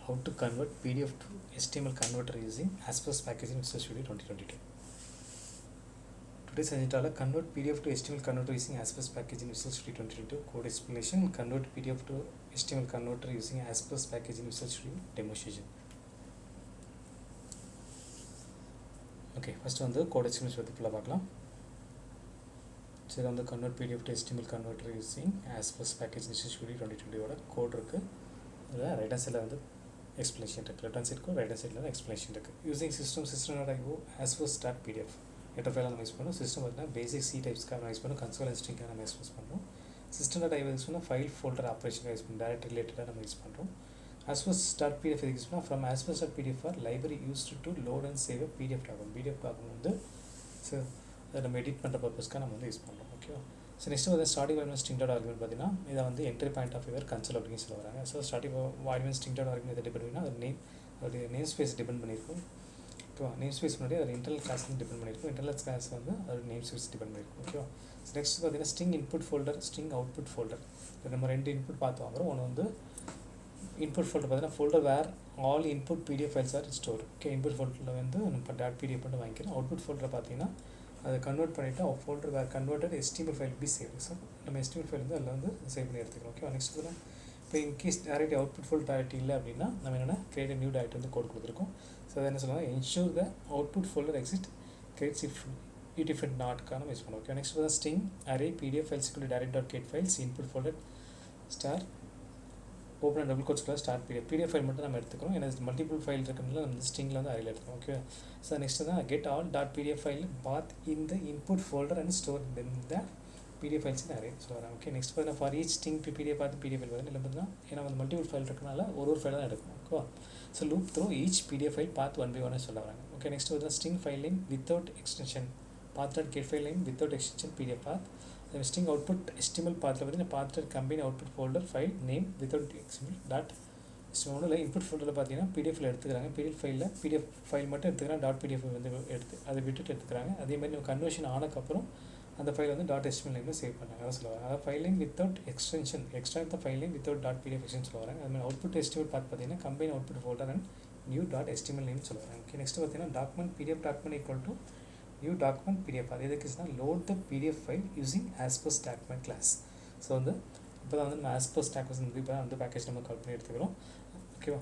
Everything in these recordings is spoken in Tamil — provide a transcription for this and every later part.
how to convert PDF to HTML converter using Aspose package in Visual Studio 2022. Today's agenda convert PDF to HTML converter using Aspose package in Visual Studio 2022. Code explanation: convert PDF to HTML converter using Aspose package in Visual Studio demonstration. Okay, first on the code explanation பத்தி ஃபுல்லா பார்க்கலாம். சரி, அந்த convert PDF to HTML converter using Aspose package in Visual Studio 2022 ஓட கோட் இருக்கு. அதுல ரைட் ஹேண்ட் சைடுல வந்து explanation இருக்கு. லெஃப்ட் ஹேண்ட் சைடுக்கு ரைட் ஹேண்ட் சைடுல explanation இருக்கு. Using system.io aspose.pdf ஹெடர் ஃபைலை நம்ம யூஸ் பண்ணுறோம். சிஸ்டம் பார்த்தீங்கன்னா பேசிக் சி டைப்ஸ்க்காக நம்ம யூஸ் பண்ணுறோம். கன்சோல் அண்ட் ஸ்ட்ரிங்காக நம்ம யூஸ் பண்ணுறோம். சிஸ்டம்.io யூஸ் பண்ணால் ஃபைல் ஃபோல்டர் ஆப்ரேஷனாக யூஸ் பண்ணுறோம். டைரக்ட் ரிலேட்டடாக நம்ம யூஸ் பண்ணுறோம். aspose.pdf யூஸ் பண்ணால் from aspose.pdf are library used to load and save PDF document. PDF document வந்து ஸோ அதை நம்ம எடிட் பண்ணுற பர்பஸ்க்காக நம்ம வந்து யூஸ் பண்ணுறோம். ஓகேவா? ஸோ நெக்ஸ்ட் வந்து ஸ்டார்டிங் ஆர்குமெண்ட் string.argument பார்த்தீங்கன்னா இதை வந்து entry point of your console அப்படின்னு சொல்ல வராங்க. ஸோ ஸ்டார்டிங் ஆர்குமெண்ட் string.argument இதை டிபெண்ட் பண்ணினா அதோடைய நேம் ஸ்பேஸ் டிபெண்ட் பண்ணியிருக்கும். ஓகேவா? நேம் ஸ்பேஸ் முன்னாடி அது இன்டர்னல் கிளாஸ் வந்து டிபெண்ட் பண்ணியிருக்கும். இன்டர்னல் கிளாஸ் வந்து அதோட நேம் ஸ்பேஸ் டிபெண்ட் பண்ணியிருக்கும். ஓகேவா? ஸோ நெக்ஸ்ட் பார்த்தீங்கன்னா string input folder, string output folder. இப்போ நம்ம ரெண்டு இன்புட் பார்த்து வாங்குறோம். ஒன்று வந்து இன்புட் ஃபோல்டர் பார்த்தீங்கன்னா folder where all input PDF files are store. Okay, input ஃபோல்டரில் வந்து நம்ம .pdf மட்டும் வாங்கிக்கிறோம். அவுட்புட் ஃபோல்டர் பார்த்தீங்கன்னா அதை கன்வெர்ட் பண்ணிவிட்டு folder where converted HTML file be save. So நம்ம HTML ஃபைல் வந்து அதில் வந்து சேவ் பண்ணி எடுத்துக்கிறோம். ஓகே, நெக்ஸ்ட் வந்து இப்போ in case direct output folder direct இல்லை அப்படின்னா நம்ம என்னென்னா கிரியேட் நியூ டேரக்ட் வந்து கோட் கொடுத்துருக்கோம். ஸோ அதை என்ன சொல்லுவாங்க, ensure the output folder exit creates if நாட்காக நம்ம யூஸ் பண்ணுவோம். ஓகே, நெக்ஸ்ட் வந்து string array PDF files direct.get files input folder star open and double கோட்ஸ்க்குள்ள ஸ்டார்ட் பிடிஎஃப் ஃபைல் மட்டும் நம்ம எடுத்துக்கிறோம். ஏன்னா மல்டிபிள் ஃபைல் இருக்கிறதுனால நம்ம ஸ்ட்ரிங்கில் வந்து அரையில் எடுத்துக்கிறோம். ஓகே, ஸோ நெக்ஸ்ட் தான் get all .pdf file path in the input folder and store இந்த பிடிஎஃப் ஃபைல்ஸ் இன் அரே சொல்கிறாங்க. ஓகே, நெக்ஸ்ட் பார்த்தீங்கன்னா ஃபார் ஈச் ஸ்ட்ரிங் பிடிஎஃப் பார்த்து பிடிஎஃப் ஃபைல் வந்து இல்லை பார்த்தீங்கன்னா ஏன்னா வந்து மல்டிபிள் ஃபைல் இருக்கிறனால ஒரு ஃபைல் தான் எடுக்கணும். ஓகேவா? So loop through each PDF file பார்த்து 1 by 1 சொல்ல வராங்க. ஓகே, நெக்ஸ்ட் வந்து string file name without extension path.get file name without extension PDF path. String output HTML பாத்தில் பார்த்தீங்கன்னா path combine output folder file name without extension dot இல்லை இன்புட் ஃபோல்டரில் பார்த்தீங்கன்னா பிடிஎஃப்ல எடுத்துக்கிறாங்க. பிடிஎஃப் ஃபைலில் பிடிஎஃப் ஃபைல் மட்டும் எடுத்துக்கிறாங்க. .pdf வந்து எடுத்து அதை விட்டுட்டு எடுத்துக்கிறாங்க. அதே மாதிரி நம்ம கன்வர்ஷன் ஆனதுக்கப்புறம் அந்த ஃபைல் வந்து .html நேமில் சேவ் பண்ணாங்க. அதான் சொல்லுவாங்க. அதாவது file name without extension extract the file name without .pdf extension சொல்லுவாங்க. அது மாதிரி அவுட்புட் HTML பார்த்து பார்த்தீங்கன்னா combine output folder and new .html name சொல்லுவாங்க. ஓகே, நெக்ஸ்ட் பார்த்தீங்கன்னா document PDF document equal to new document PDF. அது எதுக்குன்னா load the PDF file using Aspose document class. So வந்து இப்போ தான் வந்து நம்ம ஆஸ்போஸ் டாக்குமெண்ட் வந்து இப்போ அந்த பேக்கேஜ் நம்ம கால் பண்ணி எடுத்துக்கிறோம். ஓகேவா?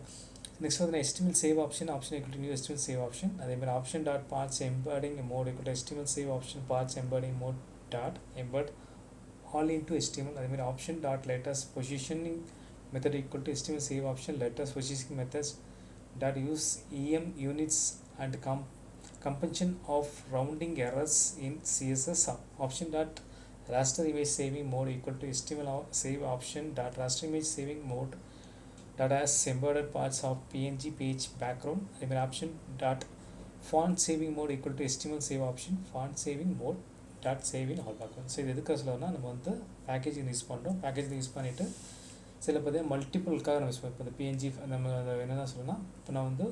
நெக்ஸ்ட் வந்து HTML save option equal to new HTML save option. அதேமாதிரி option dot parts embedding mode equal to HTML save option parts embedding mode dot embed all into HTML. அதேமாதிரி option dot latest positioning method equal to HTML save option latest positioning methods dot use EM units and compensation of rounding errors in CSS. Option dot raster image saving mode equal to HTML save option dot raster image saving mode dot as embedded parts of PNG page background. Then option dot font saving mode equal to HTML save option font saving mode dot save in all background. So இது எதுக்கு சொல்லணும்னா நம்ம வந்து பேக்கேஜ் யூஸ் பண்ணுறோம். பேக்கேஜ் யூஸ் பண்ணிவிட்டு சில பார்த்தீங்கன்னா மல்டிபிள்காக நம்ம யூஸ் பண்ணுறோம். இப்போ இந்த PNG நம்ம என்னென்ன சொல்லணும்னா இப்போ நான் வந்து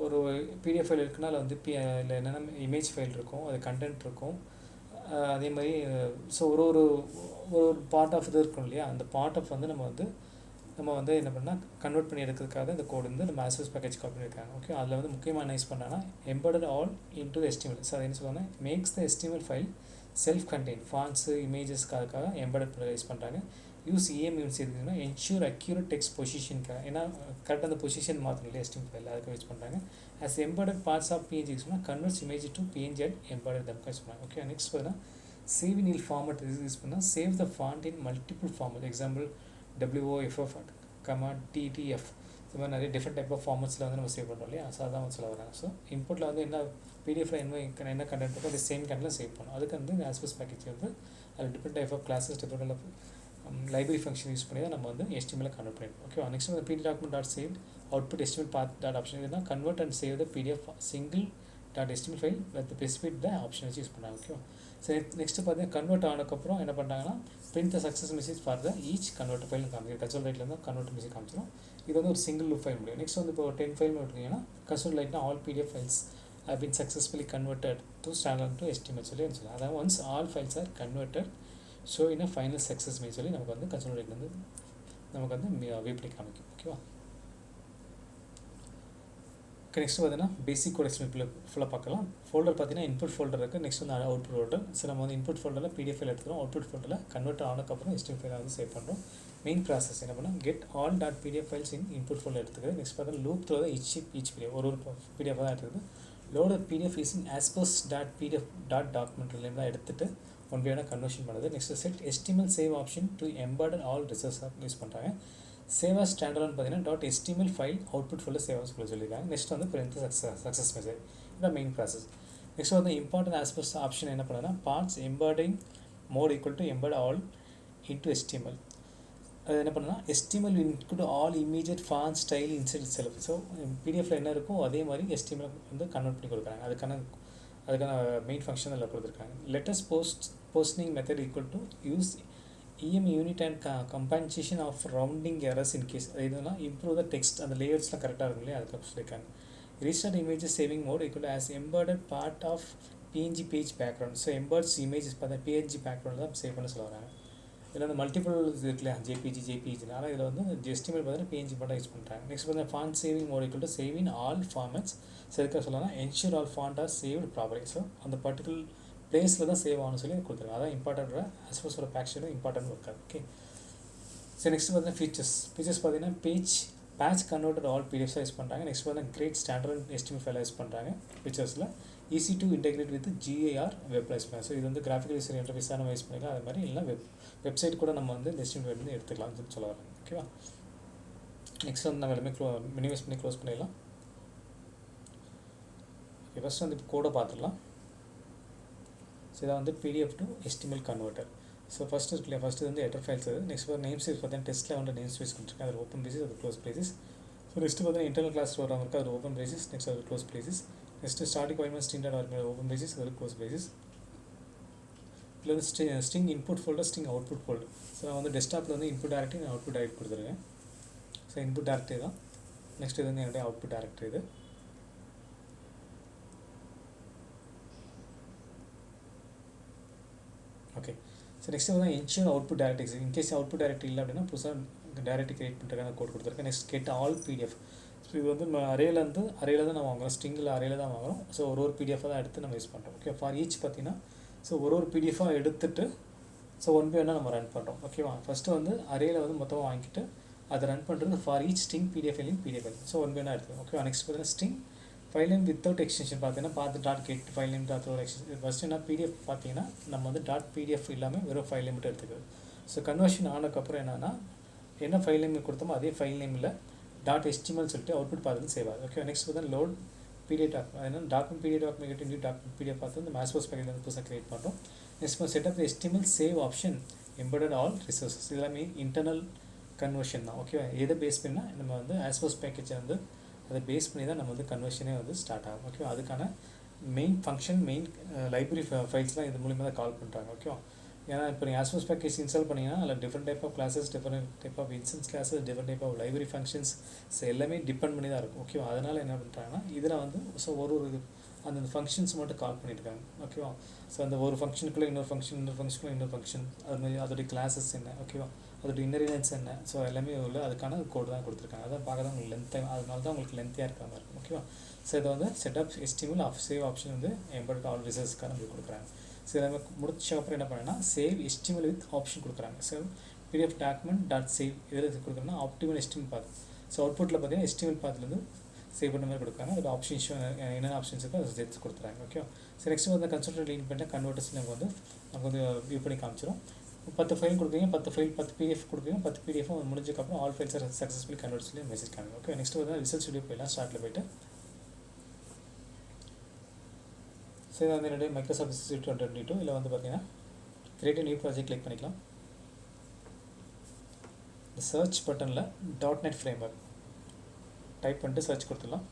ஒரு பிடிஎஃப் ஃபைல் இருக்குன்னா அதில் வந்து இல்லை என்னென்ன இமேஜ் ஃபைல் இருக்கும், அது கண்டென்ட் இருக்கும். அதே மாதிரி ஸோ ஒரு பார்ட் ஆஃப் இது இருக்கும் இல்லையா, அந்த பார்ட் ஆஃப் வந்து நம்ம வந்து என்ன பண்ணால் கன்வெர்ட் பண்ணி எடுக்கிறதுக்காக இந்த கோடு வந்து நம்ம ஆஸ்போஸ் பேக்கேஜ் கால் பண்ணியிருக்காங்க. ஓகே, அதில் வந்து முக்கியமாக என்ன யூஸ் பண்ணாங்கன்னா embedded all into HTML. So அது என்ன சொல்லுவாங்கன்னா makes the HTML file self contain fonts இமேஜஸ்க்காக எம்பெடட் யூஸ் பண்ணுறாங்க. யூஸ் EM யூனிட்ஸ் இருக்குதுன்னா என்ஷூர் அக்யூரேட் டெக்ஸ்ட் பொசிஷனுக்காக, ஏன்னா கரெக்டாக அந்த பொசிஷன் மாற்றணும் இல்லையா HTML ஃபைல், அதுக்கு யூஸ் பண்ணுறாங்க. as embedded parts of PNG use பண்ணால் converts image to PNG and embedded தம்க்காக யூஸ் பண்ணாங்க. ஓகே, நெக்ஸ்ட் பார்த்தீங்கன்னா சேவ் இன் ஃபார்மட் யூஸ் பண்ணால் save the font in multiple format. Example WOFF, TTF, இந்த மாதிரி நிறைய டிஃப்ரெண்ட் டைப் ஆஃப் ஃபார்மட்ஸில் வந்து நம்ம சேவ் பண்ணுறோம் இல்லையா. ஸோ அதான் வந்து சொல்ல வராங்க. ஸோ இன்புட்டில் வந்து என்ன பிடிஎஃப்ல என்ன கண்டென்ட் இருக்கோ அது சேம் கண்டென்ட்டில் சேவ் பண்ணும். அதுக்கு வந்து இந்த ஆஸ்போஸ் பேக்கேஜ் வந்து அதில் different type of classes different of library function use பண்ணி தான் நம்ம வந்து HTML கன்வெர்ட் பண்ணிருக்கோம். ஓகே, நெக்ஸ்ட் வந்து PD document dot saved output HTML path dot option இதுனா convert and save the PDF single dot HTML file with specific the option வச்சு யூஸ் பண்ணாங்க. ஓகே, சரி நெக்ஸ்ட் பார்த்தீங்கன்னா கன்வெர்ட் ஆனதுக்கப்புறம் என்ன பண்ணுறாங்கன்னா print the success message for the each convert file காமிக்கும். கன்சோல் ரைட்டில் இருந்தால் கன்வெர்ட் மெசேஜ் காமிச்சிடும். இது வந்து ஒரு சிங்கிள் லூப் ஃபைல் முடியும். நெக்ஸ்ட் வந்து இப்போ 10 ஃபைல் எடுத்தீங்கன்னா கன்சோல் ரைட்னா all PDF files have been successfully converted to standard to HTML சொல்லி சொல்லலாம். அதாவது once all files are converted so இன்னும் ஃபைனல் சக்ஸஸ் மெசேஜ் சொல்லி நமக்கு வந்து கன்சோல் ரைட் வந்து நமக்கு வந்து வியூ பண்ணி காமிக்கும். ஓகேவா? நெக்ஸ்ட் பார்த்தீங்கன்னா பேசிக் கோட் எக்ஸ்பிளைன் ஃபுல்லாக பார்க்கலாம். ஃபோல்டர் பார்த்தீங்கன்னா இன்புட் ஃபோல்டர் இருக்குது. நெக்ஸ்ட் வந்து அவுட்புட் ஃபோல்டர். ஸோ நம்ம வந்து இன்புட் ஃபோல்டரில் பிடிஎஃப் ஃபைல் எடுத்துக்கிறோம். அவுட்புட் ஃபோல்டரில் கன்வெர்ட் ஆனதுக்கப்புறம் HTML ஃபைலை வந்து சேவ் பண்ணுறோம். மெயின் ப்ராசஸ் என்ன பண்ணால் get all dot PDF files in input folder எடுத்துக்கிறது. நெக்ஸ்ட் பார்த்தா லூப் த்ரோ ஈச் பிடிஎஃப் ஒரு பிடிஎஃப் தான் எடுத்துக்குது. Load PDF is in Aspose dot PDF dot டாக்குமெண்ட்லேருந்து தான் எடுத்துகிட்டு ஒன் வேணால் கன்வர்ஷன் பண்ணுறது. Next set HTML save option to embedded all ரிசோர்ஸாக யூஸ் பண்ணுறாங்க. சேவ் ஆஸ் ஸ்டாண்டர்ட்னு பார்த்தீங்கன்னா .html ஃபைல் அவுட்புட் ஃபுல்லாக சேவ் ஆஸ் சொல்லியிருக்காங்க. நெக்ஸ்ட் வந்து பிரிண்ட் சக்ஸஸ் மெசேஜ். இதான் மெயின் ப்ராசஸ். நெக்ஸ்ட் வந்து இம்பார்ட்டன்ட் ஆஸ்பெக்ட்ஸ் ஆப்ஷன் என்ன பண்ணுன்னா parts embedding mode equal to embed all into HTML. அது என்ன பண்ணுன்னா HTML include all immediate font style inside self. So பிடிஎஃப்ல என்ன இருக்கோ அதே மாதிரி HTML வந்து கன்வெர்ட் பண்ணி கொடுக்குறாங்க. அதுக்கான மெயின் ஃபங்க்ஷன் அதில் கொடுத்துருக்காங்க. Latest posting method equal to use EM unit and compensation of rounding errors in case இதுனா improve the text அந்த லேயர்ஸ்லாம் கரெக்டாக இருக்கும் இல்லையா, அதுக்கு சொல்லியிருக்காங்க. Restart images saving mode equal to as embedded part of PNG page background. So embeds images பார்த்தா PNG background தான் சேவ் பண்ண சொல்லுவாங்க. இதில் வந்து மல்டிபிள் இருக்கு இல்லையா, JPGனால இதில் வந்து HTML பார்த்தீங்கன்னா PNG மட்டும் யூஸ் பண்ணுறாங்க. நெக்ஸ்ட் பார்த்தீங்கன்னா font saving mode equal to save in all formats. So இதுக்காக சொல்லலாம் ensure all font are saved properly. So அந்த பர்டிகுலர் பிளேஸில் தான் சேவ் ஆகணும்னு சொல்லி கொடுத்துருக்காங்க. அதான் இம்பார்ட்டண்ட்டாக ஆஸ்போஸோட பேக்ஷனும் இம்பார்ட்டன்ட் இருக்காது. ஓகே, ஸோ நெக்ஸ்ட் பார்த்தீங்கன்னா ஃபீச்சர்ஸ் பார்த்தீங்கன்னா பேட்ச் கன்வெர்டட் ஆல் பிடிஎஃப்ஸாக யூஸ் பண்ணுறாங்க. நெக்ஸ்ட் பார்த்தீங்கன்னா கிரேட் ஸ்டாண்டர்ட் HTML ஃபைலாக யூஸ் பண்ணுறாங்க. ஃபீச்சர்ஸில் easy to integrate with GAR web use பண்ணலாம். ஸோ இது வந்து கிராஃபிக்கல் யூசர் இன்டர்ஃபேஸாக நம்ம யூஸ் பண்ணிக்கலாம். அது மாதிரி இல்லை வெப்சைட் கூட நம்ம வந்து HTML வந்து எடுத்துக்கலாம்னு சொல்லி சொல்ல வரோம். ஓகேவா, நெக்ஸ்ட் வந்து நம்ம எல்லாமே மினிமைஸ் பண்ணி க்ளோஸ் பண்ணிடலாம். ஓகே, ஃபஸ்ட் வந்து இப்போ கோடை பார்த்துடலாம். ஸோ இதான் வந்து PDF to HTML converter. So first இருக்கு இல்லையா, ஃபஸ்ட்டு வந்து ஹெடர் ஃபைல்ஸ். அது நெக்ஸ்ட் வந்து நேம் ஸ்பேஸ் பார்த்தீங்கன்னா டெஸ்ட்டில் வந்து நேம் ஸ்பேஸ் கொடுத்துருக்கேன். அது ஓப்பன் பேசிஸ், அது க்ளோஸ் பேசிஸ். ஸோ நெக்ஸ்ட்டு பார்த்தீங்கன்னா இன்டர்னல் கிளாஸ் ப்ரோக்ராம் இருக்குது, அது ஓப்பன் பேசிஸ். நெக்ஸ்ட் அது close basis. Next starting point string open basis, அது க்ளோஸ் பேசிஸ். இதில் வந்து string input folder, string output folder. So நான் வந்து டெஸ்க்டாப்பில் வந்து இன்புட் டைரக்டரி நான் அவுட்புட் டைரக்ட் கொடுத்துருக்கேன். ஸோ இன்புட் டைரக்டரி தான். நெக்ஸ்ட் இது வந்து என்னுடைய அவுட்புட் டைரக்டரி இது. ஓகே, ஸோ நெக்ஸ்ட் வந்து ensure output directory. In case output directory இல்லை அப்படின்னா புதுசாக டைரக்டரி கிரியேட் பண்ணுறதுக்கான கோட் கொடுத்துருக்கேன். Next get all PDF. So இது வந்து அரேல தான் நம்ம வாங்குறோம், ஸ்ட்ரிங்கில் அரேல தான் வாங்குறோம். ஸோ ஒரு PDF தான் எடுத்து நம்ம யூஸ் பண்ணுறோம். ஓகே, ஃபார் ஈச் பார்த்தீங்கன்னா ஸோ ஒரு PDF-ஆக எடுத்துகிட்டு ஸோ ஒன் பை ஒன்னாக நம்ம ரன் பண்ணுறோம். ஓகேவா, ஃபஸ்ட்டு வந்து அரேல வந்து மொத்தமாக வாங்கிட்டு அதை ரன் பண்ணுறது ஃபார் ஈச் ஸ்ட்ரிங் PDF ஃபைலையும் ஸோ ஒன் பை ஒன்னாக எடுத்துக்கோம். ஓகேவா, நெக்ஸ்ட் பார்த்தீங்கன்னா string file name without extension பார்த்தீங்கன்னா dot get file name dot ஒரு எக்ஸ்டென்ஷன். ஃபஸ்ட்டு என்ன PDF பார்த்தீங்கன்னா நம்ம வந்து .pdf இல்லாமல் வெறும் ஃபைல் நேம் மட்டும் எடுத்துக்கிறது. ஸோ கன்வர்ஷன் ஆனதுக்கப்புறம் என்னன்னா என்ன ஃபைல் நேம் கொடுத்தோமோ அதே ஃபைல் நேமில் .html சொல்லிட்டு அவுட்புட் பார்த்து சேவ் ஆகுது. ஓகே, நெக்ஸ்ட் வந்து லோட் PDF டாக்குமெண்ட். அதனால் document PDF document new document PDF பார்த்து இந்த Aspose பேக்கேஜ் வந்து புதுசாக கிரியேட் பண்ணுறோம். Next setup HTML save option embedded all resources. இதெல்லாமே இன்டர்னல் கன்வர்ஷன் தான். ஓகேவா, எதை பேஸ் பண்ணால் நம்ம வந்து Aspose பேக்கேஜை வந்து அதை பேஸ் பண்ணி தான் நம்ம வந்து கன்வர்ஷனே வந்து ஸ்டார்ட் ஆகும். ஓகேவா, அதுக்கான மெயின் ஃபங்க்ஷன் மெயின் லைப்ரரி ஃபைல்ஸ்லாம் இது மூலிமா தான் கால் பண்ணுறாங்க. ஓகேவா, ஏன்னா இப்போ நீங்கள் Aspose பேக்கேஜ் இன்ஸ்டால் பண்ணிங்கன்னா அதில் different type of classes, different type of instance classes, different type of library functions எல்லாமே டிபெண்ட் பண்ணி தான் இருக்கும். ஓகேவா, அதனால் என்ன பண்ணுறாங்கன்னா இதில் வந்து ஸோ ஒரு அந்த ஃபங்க்ஷன்ஸ் மட்டும் கால் பண்ணியிருக்காங்க. ஓகேவா, ஸோ அந்த ஒரு ஃபங்க்ஷனுக்குள்ளே இன்னொரு ஃபங்க்ஷனுக்குள்ளே இன்னொரு ஃபங்க்ஷன், அது மாதிரி அதோடைய கிளாஸஸ் என்ன, ஓகேவா, அதோட இன்னரினன்ஸ் என்ன, ஸோ எல்லாமே உள்ள அதுக்கான கோடு தான் கொடுத்துருக்காங்க. அதான் பார்க்க தான் உங்களுக்கு லென்த்தாக, அதனால தான் உங்களுக்கு லென்த்தியாக இருக்கிற மாதிரி இருக்கும். ஓகேவா, ஸோ இதை வந்து செட்டப் HTML சேவ் ஆப்ஷன் வந்து எம்பெடட் ஆல் ரிசோர்ஸ்க்காக நம்மளுக்கு கொடுக்குறாங்க. ஸோ எல்லாமே முடிச்சக்கப்புறம் என்ன பண்ணேன்னா சேவ் HTML வித் ஆப்ஷன் கொடுக்குறாங்க. So PDF document dot save இதில் கொடுக்குறோன்னா ஆப்டிமல் HTML பாத். ஸோ அவுட்புட்டில் பார்த்தீங்கன்னா HTML பாத்லேருந்து சேவ் பண்ண மாதிரி கொடுக்குறாங்க. அதோட ஆப்ஷன் என்னென்ன ஆப்ஷன்ஸ் இருக்கோ அதை சேர்த்து கொடுத்துறாங்க. ஓகே, ஸோ நெக்ஸ்ட் வந்து கன்சல்ட் லீன் பண்ணிட்டு கன்வெர்ட்டர்ஸ் நமக்கு வந்து வியூ பண்ணி காமிச்சிடும். 10 ஃபைல் கொடுக்குறீங்க, 10 PDF கொடுக்குறீங்க, 10 PDF முடிஞ்சதுக்கப்புறம் all files are successfully convert சொல்லி மெசேஜ் காமிக்கும். ஓகே, நெக்ஸ்ட் வந்து ரிசல்ட் ஸ்டுடியோ போயிடலாம். ஸ்டார்ட்டில் போய்ட்டு ஸோ இதை வந்து என்னுடைய மைக்ரோசாஃப்ட் 2022 இதில் வந்து பார்த்தீங்கன்னா கிரியேட் நியூ ப்ராஜெக்ட் கிளிக் பண்ணிக்கலாம். இந்த சர்ச் பட்டனில் .NET ஃப்ரேம்வொர்க் டைப் பண்ணிட்டு சர்ச் கொடுத்துடலாம்.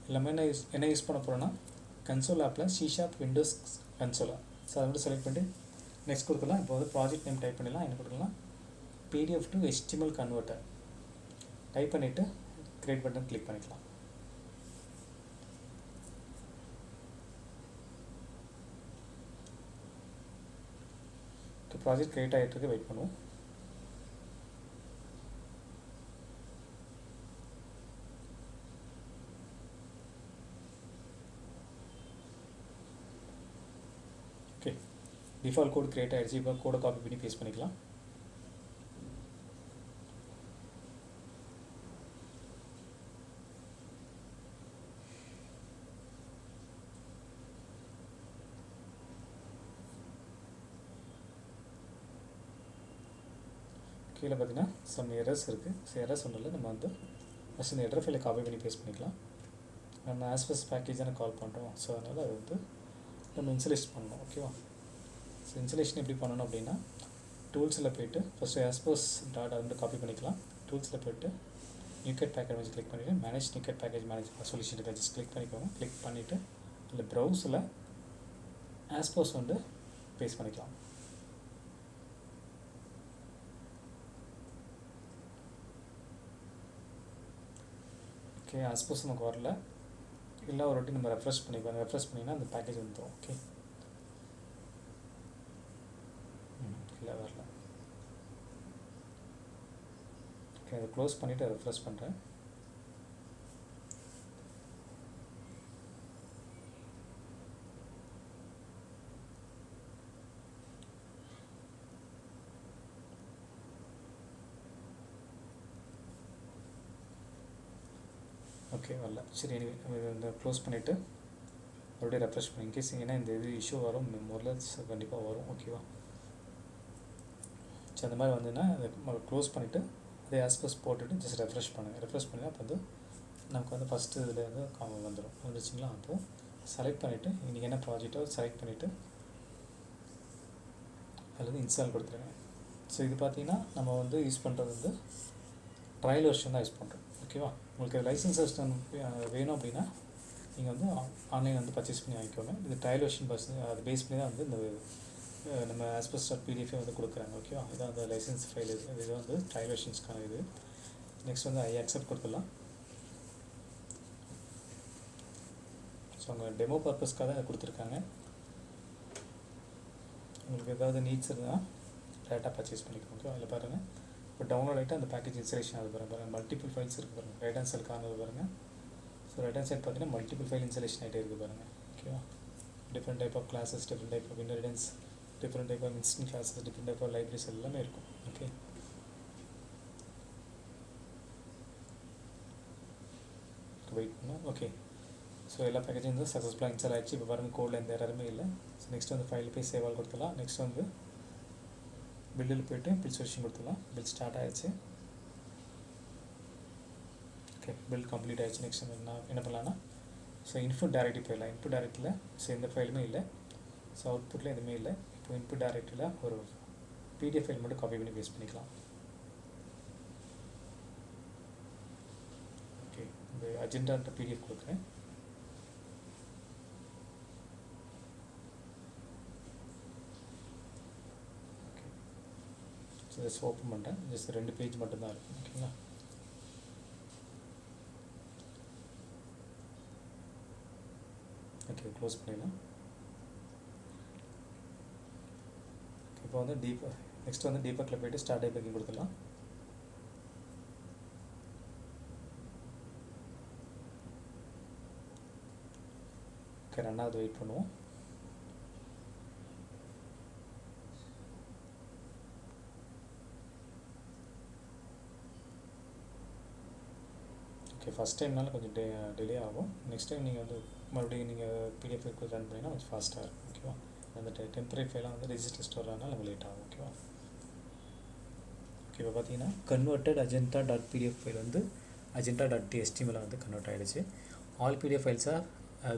எல்லாமே என்ன யூஸ் பண்ண போகிறோன்னா கன்சோல் ஆப்பில் C# விண்டோஸ் கன்சோலா. ஸோ அதை மட்டும் செலக்ட் பண்ணிட்டு நெக்ஸ்ட் கொடுத்துடலாம். இப்போ வந்து ப்ராஜெக்ட் நேம் டைப் பண்ணிடலாம். என்ன கொடுக்கலாம், PDF to HTML converter type பண்ணிவிட்டு கிரியேட் பட்டன் கிளிக் பண்ணிக்கலாம். ப்ராஜெக்ட் கிரியேட் ஆகிட்டு இருக்கு, வெயிட் பண்ணுவோம். ஓகே, டிஃபால்ட் கோட் க்ரியேட் ஆகிடுச்சு. இப்போ கோடை காப்பி பண்ணி பேஸ்ட் பண்ணிக்கலாம். கீழே பார்த்தீங்கன்னா சம் எரர்ஸ் இருக்குது. எரர்ஸ் ஒன்றும் இல்லை, நம்ம வந்து ஃபஸ்ட் இந்த ஹெடர் ஃபைலை காப்பி பண்ணி பேஸ்ட் பண்ணிக்கலாம். நம்ம ஆஸ்பஸ் பேக்கேஜான கால் பண்ணுறோம். ஸோ அதனால் அது வந்து நம்ம இன்ஸ்டலேஷன் பண்ணணும். ஓகேவா? ஸோ இன்ஸ்டலேஷன் எப்படி பண்ணணும் அப்படின்னா, டூல்ஸில் போய்ட்டு ஃபஸ்ட்டு ஆஸ்பஸ் டாட் வந்து காப்பி பண்ணிக்கலாம். டூல்ஸில் போய்ட்டு நியூகட் பேக்கேஜ் வந்து கிளிக் பண்ணிவிட்டு manage NuGet package manage solution just click பண்ணிக்கோங்க. கிளிக் பண்ணிவிட்டு இல்லை ப்ரௌஸில் ஆஸ்பஸ் வந்து பேஸ்ட் பண்ணிக்கலாம். ஓகே, ஆஸ்போஸ் நமக்கு வரல, இல்லை ஒரு வாட்டி நம்ம ரெஃப்ரெஷ் பண்ணிக்கலாம். ரெஃப்ரெஷ் பண்ணிங்கன்னா அந்த பேக்கேஜ் வந்துடும். ஓகே, இல்லை வரல. ஓகே, அதை க்ளோஸ் பண்ணிவிட்டு ரெஃப்ரெஷ் பண்ணுறேன். ஓகே, வரல. சரி, இந்த க்ளோஸ் பண்ணிவிட்டு மறுபடியும் ரெஃப்ரெஷ் பண்ணி இன்கேஸ் ஏன்னா இந்த இது இஷ்யூ வரும், முதல்ல கண்டிப்பாக வரும். ஓகேவா? ஸோ அந்த மாதிரி வந்துன்னா அதை க்ளோஸ் பண்ணிவிட்டு அதே ஆஸ்பஸ் போட்டுட்டு ஜஸ்ட் ரெஃப்ரெஷ் பண்ணுங்கள். ரெஃப்ரெஷ் பண்ணிங்கன்னா அப்போ வந்து நமக்கு வந்து ஃபஸ்ட்டு இதில் வந்து வந்துடும். வந்துச்சுங்களா? அப்போது செலக்ட் பண்ணிவிட்டு இன்றைக்கி என்ன ப்ராஜெக்டோ செலக்ட் பண்ணிவிட்டு அதில் இன்ஸ்டால் கொடுத்துருங்க. ஸோ இது பார்த்திங்கன்னா நம்ம வந்து யூஸ் பண்ணுறது வந்து ட்ரையல் வெர்ஷன் தான் யூஸ் பண்ணுறோம். ஓகேவா? உங்களுக்கு லைசன்ஸ் வெர்ஷன் வேணும் அப்படின்னா நீங்கள் வந்து ஆன்லைனில் வந்து பர்ச்சேஸ் பண்ணி வாங்கிக்கோங்க. இது ட்ரையல் வெர்ஷன் அதை பேஸ் பண்ணி தான் வந்து இந்த நம்ம ஆஸ்பஸ் டாட் பிடிஎஃப் வந்து கொடுக்குறாங்க. ஓகேவா? இதான் அந்த லைசன்ஸ் ஃபைல். இது வந்து ட்ரையல் வெர்ஷன்ஸ்க்கான இது. நெக்ஸ்ட் வந்து ஐ அக்செப்ட் கொடுத்துடலாம். ஸோ அவங்க டெமோ பர்பஸ்க்காக தான் கொடுத்துருக்காங்க. உங்களுக்கு ஏதாவது நீட்ஸ் இருந்தால் டேரெக்டாக பர்ச்சேஸ் பண்ணிக்கோங்க. ஓகே, அதில் பாருங்கள் இப்போ டவுன்லோட் ஆகிட்டு அந்த பேக்கேஜ் இன்ஸ்டலேஷன் ஆகுது பாருங்கள். மல்டிபிள் ஃபைல்ஸ் இருக்குது பாருங்கள். ரைட் ஹேண்ட் சைடு கார்னர் பாருங்கள். ஸோ ரைட் ஹேண்ட் சைடு பார்த்தீங்கன்னா மல்டிபிள் ஃபைல் இன்ஸ்டலேஷன் ஆகிட்டே இருக்குது பாருங்கள். ஓகேவா? Different type of classes, different type of inheritance, different type of instant classes, different type of libraries எல்லாமே இருக்கும். ஓகே, வெயிட் பண்ணோம். ஓகே, ஸோ எல்லா பேக்கேஜும் வந்து சக்ஸஸ்ஃபுல்லாக இன்ஸ்டால் ஆகிடுச்சு. இப்போ பாருங்கள் கோடில் எந்த எரருமே இல்லை. ஸோ நெக்ஸ்ட் வந்து ஃபைல் போய் சேவால் கொடுத்துடலாம். நெக்ஸ்ட் வந்து பில்லில் போய்ட்டு பில் சொல்யூஷன் கொடுத்துடலாம். பில் ஸ்டார்ட் ஆகிடுச்சு. ஓகே, பில் கம்ப்ளீட் ஆகிடுச்சு. நெக்ஸ்ட் என்ன பண்ணலான்னா, ஸோ இன்புட் டைரக்டரி போயிடலாம். இன்புட் டைரக்டரியில் ஸோ எந்த ஃபைலுமே இல்லை. ஸோ அவுட்புட்டில் எதுவுமே இல்லை. இப்போ இன்புட் டைரக்டரியில் ஒரு பிடிஎஃப் ஃபைல் மட்டும் காப்பி பண்ணி பேஸ்ட் பண்ணிக்கலாம். ஓகே, இந்த அஜெண்டான்ற பிடிஎஃப் கொடுக்குறேன். ஸோ ஜஸ்ட் ஓப்பன் பண்ணுறேன். ஜஸ்ட் 2 பேஜ் மட்டும்தான் இருக்கும். ஓகேங்களா? ஓகே, க்ளோஸ் பண்ணிடலாம். இப்போ வந்து நெக்ஸ்ட் வந்து டீபக்கில் போய்ட்டு ஸ்டார்ட் டீபக்கிங் கொடுத்துடலாம். ஓகே, 2வது வெயிட் பண்ணுவோம். ஓகே, ஃபஸ்ட் டைம்னால கொஞ்சம் டிலே ஆகும். நெக்ஸ்ட் டைம் நீங்கள் வந்து மறுபடியும் நீங்கள் பிடிஎஃப் ரன் பண்ணிங்கன்னா கொஞ்சம் ஃபாஸ்ட்டாக இருக்கும். ஓகேவா? அந்த டெம்பரரி ஃபைலாக வந்து ரெஜிஸ்டர் ஸ்டோர் ஆனால் நம்ம லேட் ஆகும். ஓகேவா? ஓகே, இப்போ பார்த்தீங்கன்னா converted agenda dot PDF file வந்து அஜெண்டா டாட் HTML வந்து கன்வெர்ட் ஆகிடுச்சு. All PDF files are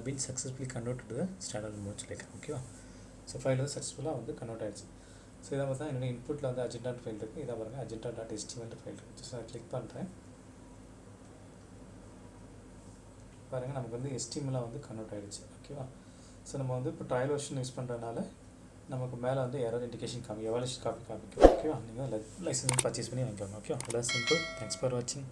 been successfully convert to the standard mode சொல்லியிருக்கேன். ஓகேவா? ஸோ ஃபைல் வந்து சக்ஸஸ்ஃபுல்லாக வந்து கன்வெர்ட் ஆகிடுச்சு. ஸோ இதை பார்த்தா என்னோட இன்புட்டில் வந்து அஜெண்டா ஃபைல் இருக்குது. இதை பாருங்கள், அஜெண்டா டாட் HTML ஃபைல் இருக்குது. ஸோ நான் கிளிக் பண்ணுறேன். பாருங்கள், நமக்கு வந்து HTML வந்து கன்வெர்ட் ஆகிடுச்சு. ஓகேவா? ஸோ நம்ம வந்து இப்போ ட்ரையல் வெர்ஷன் யூஸ் பண்ணுறதுனால நமக்கு மேலே வந்து எரர் இண்டிகேஷன் எவாலுவேஷன் காப்பி காமிக்கும். ஓகேவா? நீங்கள் லைசன்ஸ் பர்ச்சேஸ் பண்ணி வாங்கிக்கோங்க. ஓகேவா? அதான் சிம்பிள். தேங்க்ஸ் ஃபார் வாட்சிங்.